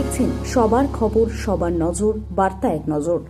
দেখছেন সবার খবর, সবার নজর, বার্তা এক নজর।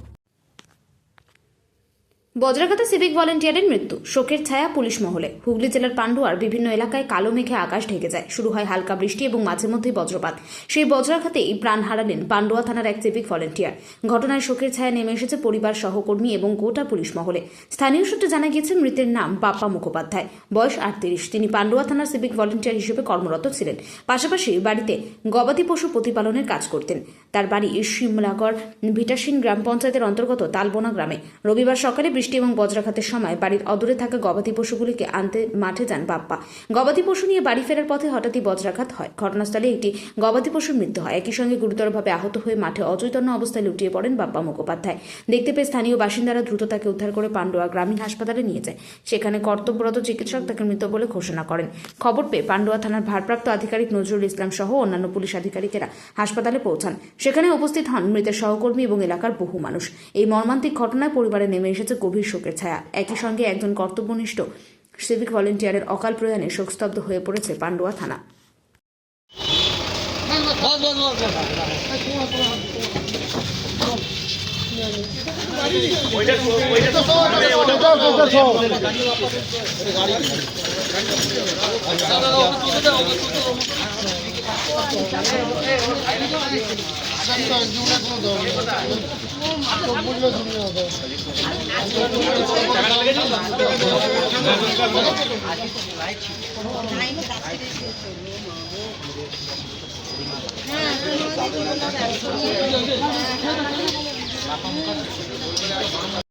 বজ্রাঘাতে সিভিক ভলেন্টিয়ারের মৃত্যু, শোকের ছায়া পুলিশ মহলে। হুগলি জেলার পান্ডুয়ার বিভিন্ন এলাকায় কালো মেঘে আকাশ ঢেকে যায়। শুরু হয় হালকা বৃষ্টি এবং মাঝে মধ্যেই বজ্রপাত। সেই বজ্রাঘাতেই প্রাণ হারালেন পান্ডুয়া থানার এক সিভিক ভলেন্টিয়ার। ঘটনায় শোকের ছায়া নেমে এসেছে পরিবার, সহকর্মী এবং গোটা পুলিশ মহলে। স্থানীয় সূত্রে জানা গিয়েছে মৃতের নাম বাপ্পা মুখোপাধ্যায়, বয়স 38। তিনি পান্ডুয়া থানার সিভিক ভলেন্টিয়ার হিসেবে কর্মরত ছিলেন। পাশাপাশি বাড়িতে গবাদি পশু প্রতিপালনের কাজ করতেন। তার বাড়ি শিমলাগড় ভিটাসিন গ্রাম পঞ্চায়েতের অন্তর্গত তালবোনা গ্রামে। রবিবার সকালে বৃষ্টি এবং বজ্রাঘাতের সময় বাড়ির অদূরে থাকা গবাদি পশুগুলিকে আনতে মাঠে যান বাপ্পা। গবাদি পশু নিয়ে বাড়ি ফেরার পথে হঠাৎই বজ্রাঘাত হয়। ঘটনাস্থলে একটি গবাদি পশুর মৃত্যু হয়। একই সঙ্গে গুরুতরভাবে আহত হয়ে মাঠে অচৈতন্য অবস্থায় লুটিয়ে পড়েন বাপ্পা মুখোপাধ্যায়। দেখতে পেয়ে স্থানীয় বাসিন্দারা দ্রুত তাকে উদ্ধার করে পান্ডুয়া গ্রামীণ হাসপাতালে নিয়ে যায়। সেখানে কর্তব্যরত চিকিৎসক তাকে মৃত বলে ঘোষণা করেন। খবর পেয়ে পান্ডুয়া থানার ভারপ্রাপ্ত আধিকারিক নজরুল ইসলাম সহ অন্যান্য পুলিশ আধিকারিকেরা হাসপাতালে পৌঁছান। সেখানে উপস্থিত হন মৃতের সহকর্মী এবং এলাকার বহু মানুষ। এই মর্মান্তিক ঘটনায় পরিবারে নেমে এসেছে গভীর শোকের ছায়া। একই সঙ্গে একজন কর্তব্যনিষ্ঠ সিভিক ভলেন্টিয়ারের অকাল প্রয়াণে শোকস্তব্ধ হয়ে পড়েছে পান্ডুয়া থানা।